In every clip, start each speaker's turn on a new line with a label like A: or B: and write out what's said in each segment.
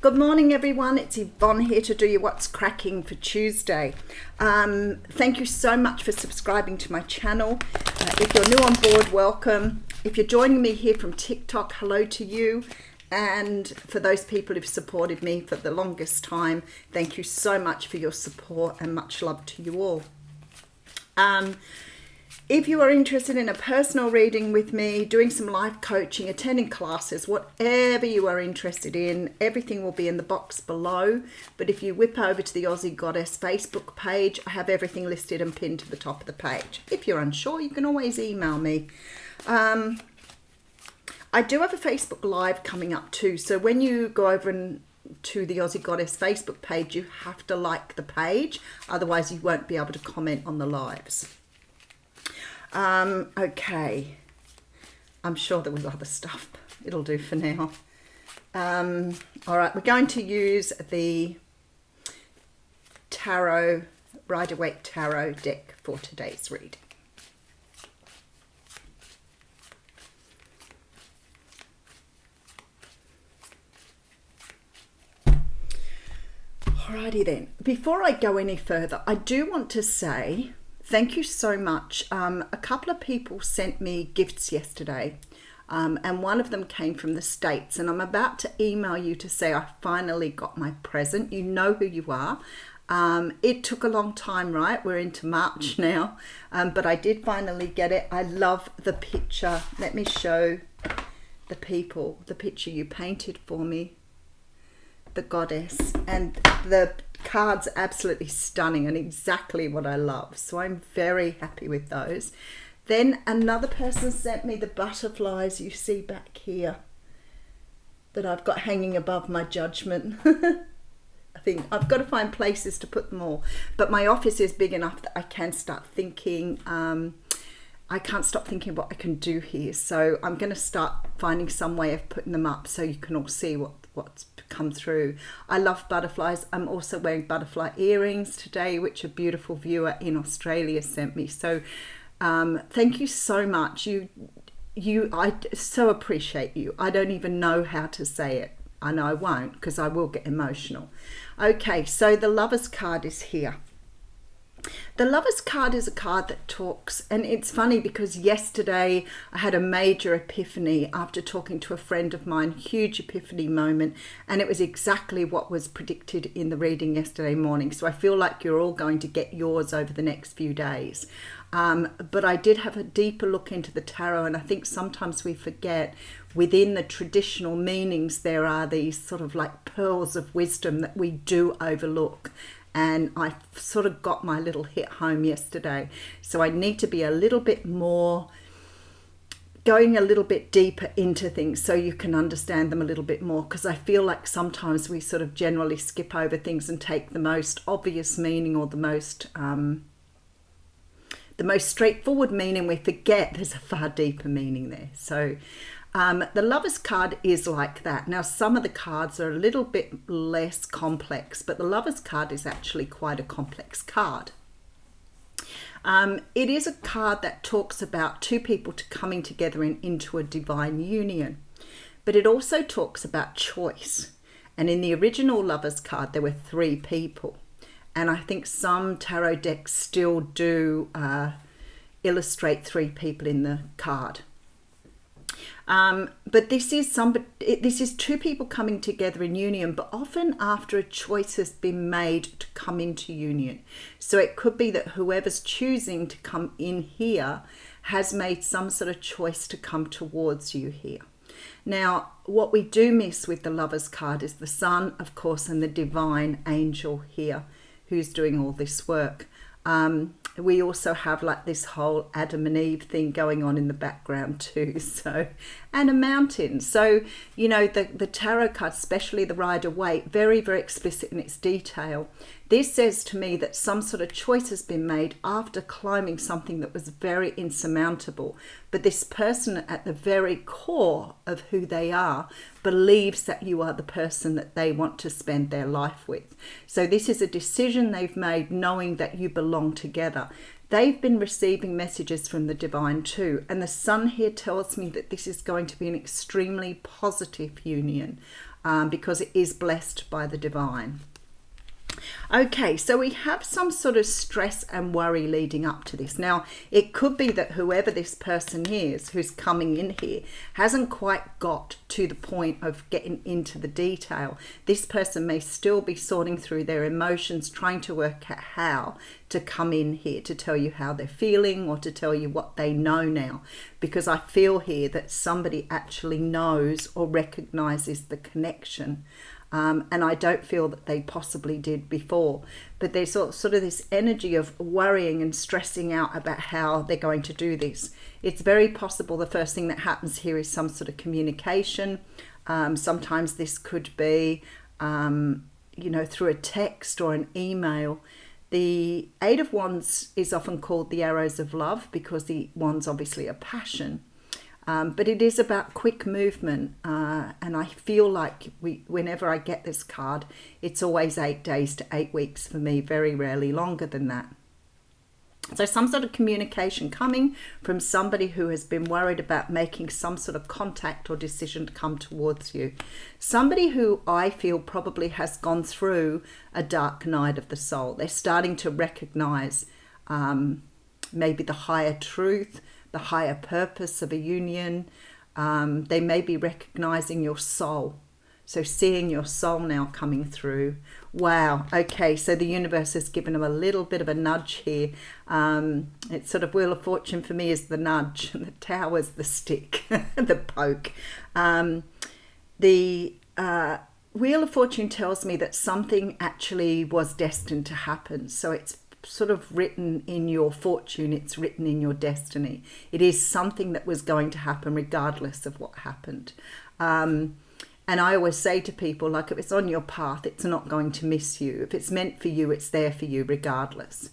A: Good morning everyone, it's Yvonne here to do your What's Cracking for Tuesday. Thank you so much for subscribing to my channel. If you're new on board, welcome. If you're joining me here from TikTok, hello to you. And for those people who've supported me for the longest time, thank you so much for your support and much love to you all. If you are interested in a personal reading with me, doing some live coaching, attending classes, whatever you are interested in, everything will be in the box below. But if you whip over to the Aussie Goddess Facebook page, I have everything listed and pinned to the top of the page. If you're unsure, you can always email me. I do have a Facebook Live coming up too. So when you go over to the Aussie Goddess Facebook page, you have to like the page. Otherwise, you won't be able to comment on the lives. Okay, I'm sure there was other stuff, but it'll do for now. All right, we're going to use the tarot, Rider-Waite Tarot deck for today's reading. Alrighty then, before I go any further, I do want to say thank you so much. A couple of people sent me gifts yesterday, and one of them came from the States, and I'm about to email you to say I finally got my present. You know who you are. It took a long time, right? We're into March now, but I did finally get it. I love the picture. Let me show the people the picture you painted for me, the goddess, and the card's absolutely stunning and exactly what I love. So I'm very happy with those. Then another person sent me the butterflies you see back here that I've got hanging above my judgment. I think I've got to find places to put them all, but my office is big enough that I can start thinking. I can't stop thinking what I can do here, so I'm going to start finding some way of putting them up so you can all see what's come through. I love butterflies. I'm also wearing butterfly earrings today, which a beautiful viewer in Australia sent me. So thank you so much. I so appreciate you. I don't even know how to say it. I know I won't, because I will get emotional. Okay, so the Lover's card is here. The Lover's card is a card that talks, and it's funny because yesterday I had a major epiphany after talking to a friend of mine, huge epiphany moment, and it was exactly what was predicted in the reading yesterday morning. So I feel like you're all going to get yours over the next few days. But I did have a deeper look into the tarot, and I think sometimes we forget within the traditional meanings there are these sort of like pearls of wisdom that we do overlook. And I sort of got my little hit home yesterday. So I need to be a little bit more, going a little bit deeper into things so you can understand them a little bit more, because I feel like sometimes we sort of generally skip over things and take the most obvious meaning or the most straightforward meaning. We forget there's a far deeper meaning there. So the Lover's card is like that. Now, some of the cards are a little bit less complex, but the Lover's card is actually quite a complex card. It is a card that talks about two people coming together into a divine union, but it also talks about choice. And in the original Lover's card, there were three people. And I think some tarot decks still do illustrate three people in the card. But this is two people coming together in union, but often after a choice has been made to come into union. So it could be that whoever's choosing to come in here has made some sort of choice to come towards you here. Now, what we do miss with the Lover's card is the Sun, of course, and the divine angel here who's doing all this work. We also have like this whole Adam and Eve thing going on in the background too, so, and a mountain. So, you know, the tarot card, especially the Rider-Waite, very, very explicit in its detail. This says to me that some sort of choice has been made after climbing something that was very insurmountable. But this person at the very core of who they are believes that you are the person that they want to spend their life with. So this is a decision they've made knowing that you belong together. They've been receiving messages from the divine too. And the Sun here tells me that this is going to be an extremely positive union. because it is blessed by the divine. Okay, so we have some sort of stress and worry leading up to this. Now, it could be that whoever this person is who's coming in here hasn't quite got to the point of getting into the detail. This person may still be sorting through their emotions, trying to work out how to come in here to tell you how they're feeling or to tell you what they know now. Because I feel here that somebody actually knows or recognizes the connection. And I don't feel that they possibly did before. But there's sort of this energy of worrying and stressing out about how they're going to do this. It's very possible the first thing that happens here is some sort of communication. Sometimes this could be, through a text or an email. The Eight of Wands is often called the arrows of love because the wands obviously are passion. But it is about quick movement, and I feel like whenever I get this card, it's always 8 days to 8 weeks for me, very rarely longer than that. So some sort of communication coming from somebody who has been worried about making some sort of contact or decision to come towards you. Somebody who I feel probably has gone through a dark night of the soul. They're starting to recognize maybe the higher truth, the higher purpose of a union. They may be recognizing your soul. So seeing your soul now coming through. Wow. Okay. So the universe has given them a little bit of a nudge here. It's sort of Wheel of Fortune for me is the nudge and the Tower's the stick, the poke. The Wheel of Fortune tells me that something actually was destined to happen. So it's sort of written in your fortune, it's written in your destiny. It is something that was going to happen regardless of what happened. And I always say to people, like, if it's on your path, it's not going to miss you. If it's meant for you, it's there for you regardless.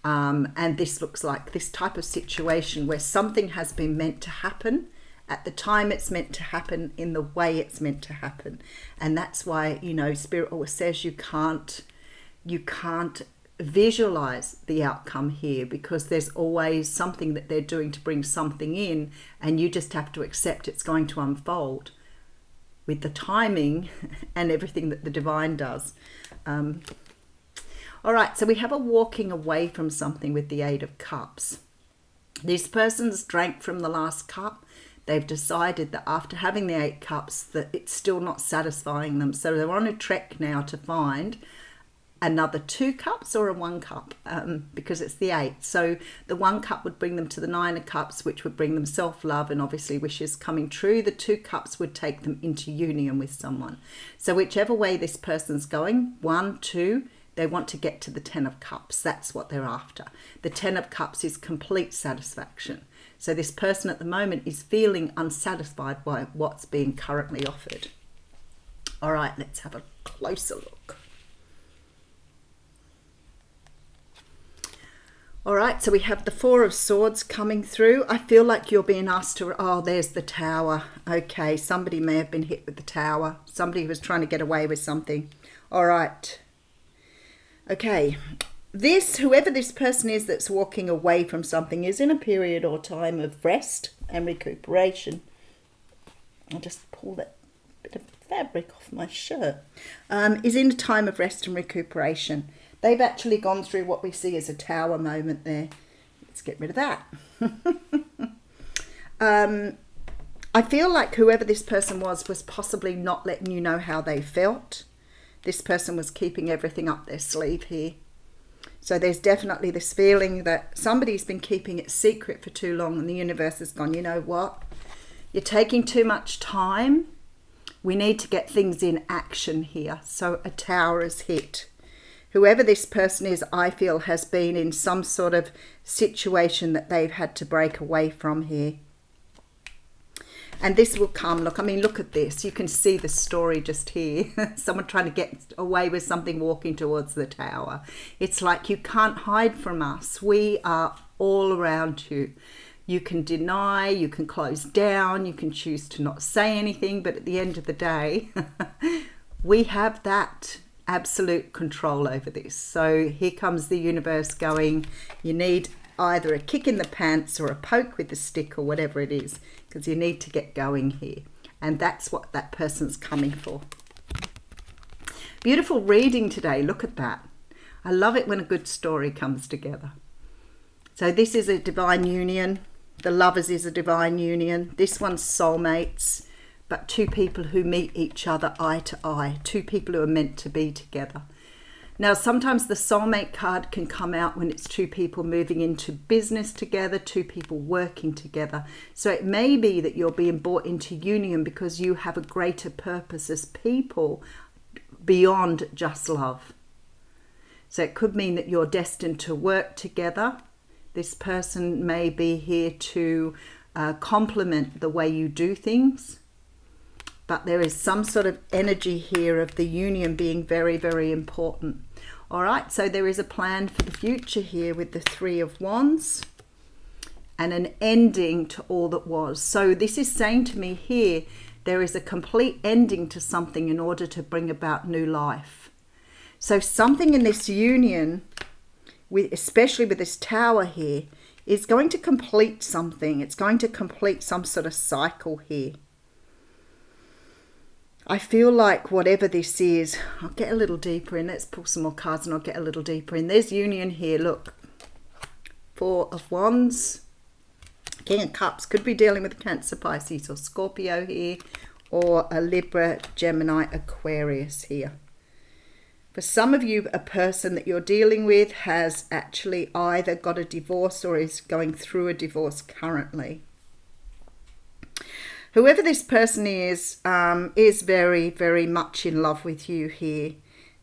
A: And this looks like this type of situation where something has been meant to happen at the time it's meant to happen in the way it's meant to happen. And that's why, Spirit always says you can't visualize the outcome here, because there's always something that they're doing to bring something in, and you just have to accept it's going to unfold with the timing and everything that the divine does. All right, so we have a walking away from something with the Eight of Cups. This person's drank from the last cup. They've decided that after having the 8 cups that it's still not satisfying them, so they're on a trek now to find another 2 cups or a 1 cup, because it's the 8. So the 1 cup would bring them to the 9 of cups, which would bring them self-love and obviously wishes coming true. The 2 cups would take them into union with someone. So whichever way this person's going, 1, 2, they want to get to the 10 of cups. That's what they're after. The 10 of cups is complete satisfaction. So this person at the moment is feeling unsatisfied by what's being currently offered. All right, let's have a closer look. All right, so we have the 4 of Swords coming through. I feel like you're being asked to, oh, there's the Tower. Okay, somebody may have been hit with the Tower. Somebody was trying to get away with something. All right. Okay, whoever this person is that's walking away from something is in a period or time of rest and recuperation. I'll just pull that bit of fabric off my shirt. Is in a time of rest and recuperation. They've actually gone through what we see as a Tower moment there. Let's get rid of that. I feel like whoever this person was possibly not letting you know how they felt. This person was keeping everything up their sleeve here. So there's definitely this feeling that somebody's been keeping it secret for too long, and the universe has gone, you know what? You're taking too much time. We need to get things in action here. So a Tower is hit. Whoever this person is, I feel, has been in some sort of situation that they've had to break away from here. And this will come, look at this. You can see the story just here. Someone trying to get away with something, walking towards the Tower. It's like, you can't hide from us. We are all around you. You can deny, you can close down, you can choose to not say anything. But at the end of the day, we have that absolute control over this. So here comes the universe going, you need either a kick in the pants or a poke with the stick or whatever it is, because you need to get going here. And that's what that person's coming for. Beautiful reading today. Look at that. I love it when a good story comes together. So this is a divine union. The lovers is a divine union. This one's soulmates, but two people who meet each other eye to eye. Two people who are meant to be together. Now, sometimes the soulmate card can come out when it's two people moving into business together, two people working together. So it may be that you're being brought into union because you have a greater purpose as people beyond just love. So it could mean that you're destined to work together. This person may be here to complement the way you do things. But there is some sort of energy here of the union being very, very important. All right, so there is a plan for the future here with the Three of Wands and an ending to all that was. So this is saying to me here, there is a complete ending to something in order to bring about new life. So something in this union, especially with this Tower here, is going to complete something. It's going to complete some sort of cycle here. I feel like whatever this is, I'll get a little deeper in. Let's pull some more cards and I'll get a little deeper in. There's union here. Look, Four of Wands, King of Cups. Could be dealing with a Cancer, Pisces or Scorpio here, or a Libra, Gemini, Aquarius here. For some of you, a person that you're dealing with has actually either got a divorce or is going through a divorce currently. Whoever this person is very, very much in love with you here.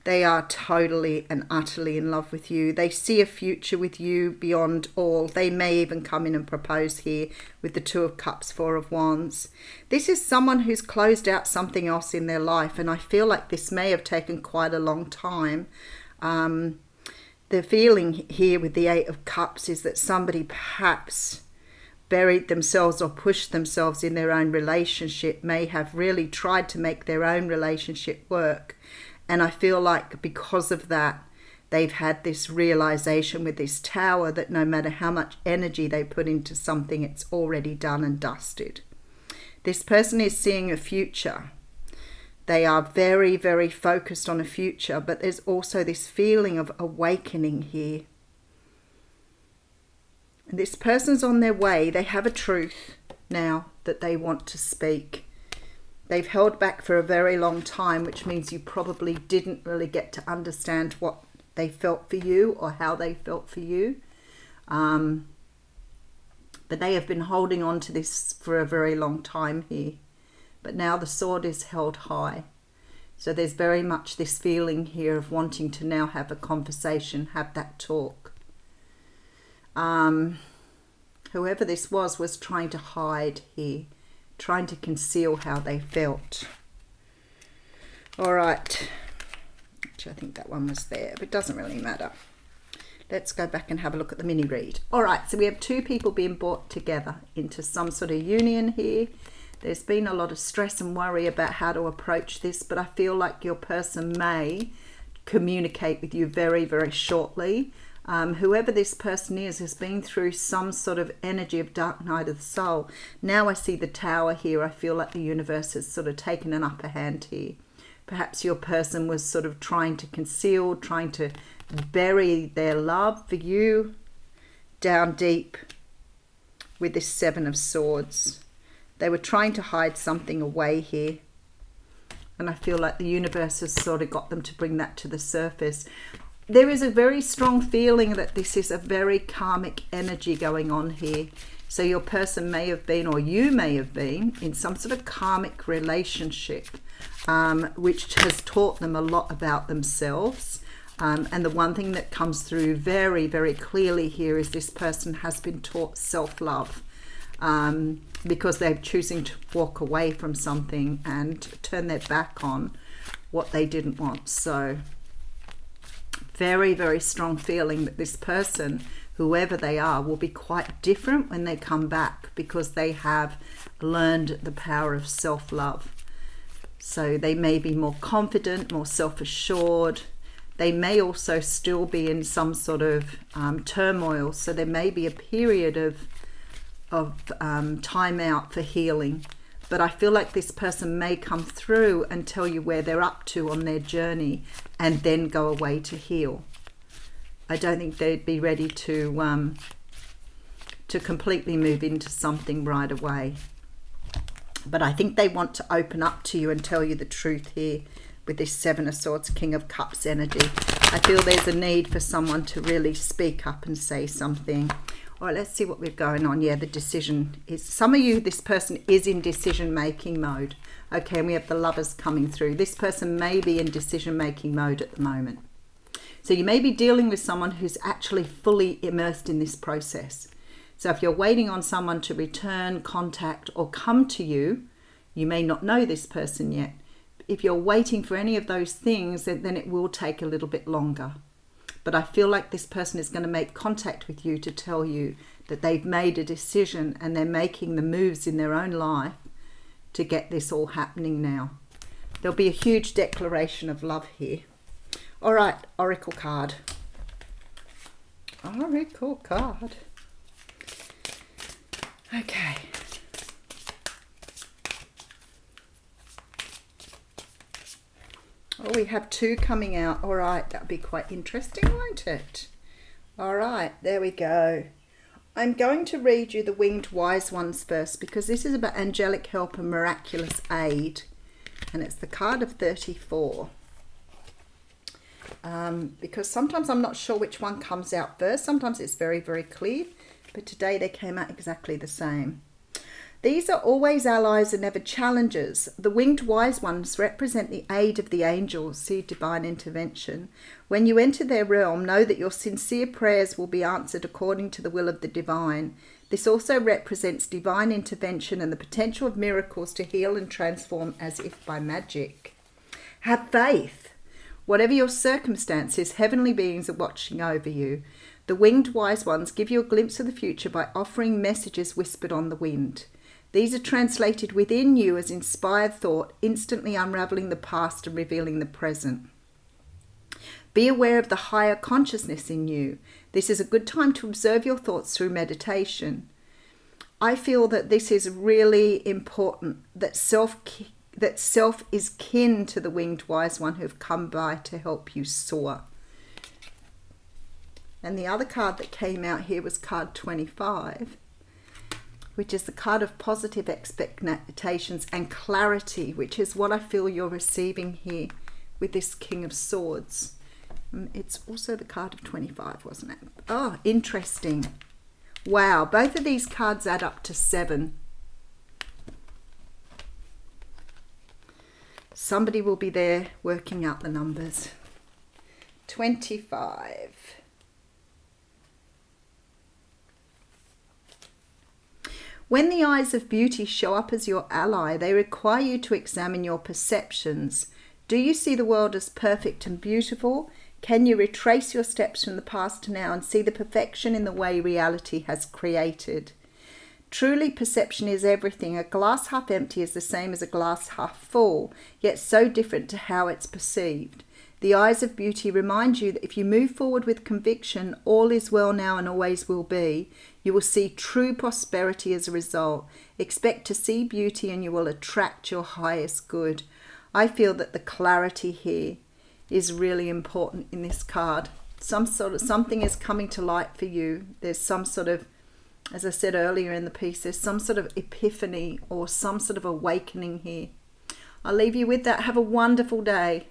A: They are totally and utterly in love with you. They see a future with you beyond all. They may even come in and propose here with the Two of Cups, Four of Wands. This is someone who's closed out something else in their life, and I feel like this may have taken quite a long time. The feeling here with the Eight of Cups is that somebody perhaps buried themselves or pushed themselves in their own relationship, may have really tried to make their own relationship work. And I feel like because of that, they've had this realization with this Tower that no matter how much energy they put into something, it's already done and dusted. This person is seeing a future. They are very, very focused on a future, but there's also this feeling of awakening here. This person's on their way. They have a truth now that they want to speak. They've held back for a very long time, which means you probably didn't really get to understand what they felt for you or how they felt for you. But they have been holding on to this for a very long time here. But now the sword is held high. So there's very much this feeling here of wanting to now have a conversation, have that talk. Whoever this was trying to hide here, trying to conceal how they felt. All right. Actually, I think that one was there, but it doesn't really matter. Let's go back and have a look at the mini read. All right, so we have two people being brought together into some sort of union here. There's been a lot of stress and worry about how to approach this, but I feel like your person may communicate with you very, very shortly. Whoever this person is has been through some sort of energy of dark night of the soul. Now I see the Tower here. I feel like the universe has sort of taken an upper hand here. Perhaps your person was sort of trying to conceal, trying to bury their love for you down deep with this Seven of Swords. They were trying to hide something away here. And I feel like the universe has sort of got them to bring that to the surface. There is a very strong feeling that this is a very karmic energy going on here. So your person may have been, or you may have been, in some sort of karmic relationship, which has taught them a lot about themselves. And the one thing that comes through very, very clearly here is this person has been taught self-love, because they're choosing to walk away from something and turn their back on what they didn't want. So very, very strong feeling that this person, whoever they are, will be quite different when they come back because they have learned the power of self-love. So they may be more confident, more self-assured. They may also still be in some sort of turmoil. So there may be a period of time out for healing. but I feel like this person may come through and tell you where they're up to on their journey and then go away to heal. I don't think they'd be ready to completely move into something right away. But I think they want to open up to you and tell you the truth here with this Seven of Swords, King of Cups energy. I feel there's a need for someone to really speak up and say something. All right, let's see what we're going on. Yeah, the decision is, some of you, this person is in decision-making mode. Okay, and we have the Lovers coming through. This person may be in decision-making mode at the moment. So you may be dealing with someone who's actually fully immersed in this process. So if you're waiting on someone to return, contact, or come to you, you may not know this person yet. If you're waiting for any of those things, then it will take a little bit longer. But I feel like this person is going to make contact with you to tell you that they've made a decision and they're making the moves in their own life to get this all happening now. There'll be a huge declaration of love here. All right, Oracle card. Oracle card. Okay. Oh, we have two coming out. All right, that'll be quite interesting, won't it? All right, there we go. I'm going to read you the Winged Wise Ones first because this is about angelic help and miraculous aid. And it's the card of 34. Because sometimes I'm not sure which one comes out first. Sometimes it's very, very clear. But today they came out exactly the same. These are always allies and never challengers. The Winged Wise Ones represent the aid of the angels, see divine intervention. When you enter their realm, know that your sincere prayers will be answered according to the will of the divine. This also represents divine intervention and the potential of miracles to heal and transform as if by magic. Have faith. Whatever your circumstances, heavenly beings are watching over you. The Winged Wise Ones give you a glimpse of the future by offering messages whispered on the wind. These are translated within you as inspired thought, instantly unraveling the past and revealing the present. Be aware of the higher consciousness in you. This is a good time to observe your thoughts through meditation. I feel that this is really important, that self is kin to the Winged Wise One who have come by to help you soar. And the other card that came out here was card 25, which is the card of positive expectations and clarity, which is what I feel you're receiving here with this King of Swords. It's also the card of 25, wasn't it? Oh, interesting. Wow, both of these cards add up to 7. Somebody will be there working out the numbers. 25. When the eyes of beauty show up as your ally, they require you to examine your perceptions. Do you see the world as perfect and beautiful? Can you retrace your steps from the past to now and see the perfection in the way reality has created? Truly, perception is everything. A glass half empty is the same as a glass half full, yet so different to how it's perceived. The eyes of beauty remind you that if you move forward with conviction, all is well now and always will be. You will see true prosperity as a result. Expect to see beauty and you will attract your highest good. I feel that the clarity here is really important in this card. Something is coming to light for you. There's some sort of, as I said earlier in the piece, there's some sort of epiphany or some sort of awakening here. I'll leave you with that. Have a wonderful day.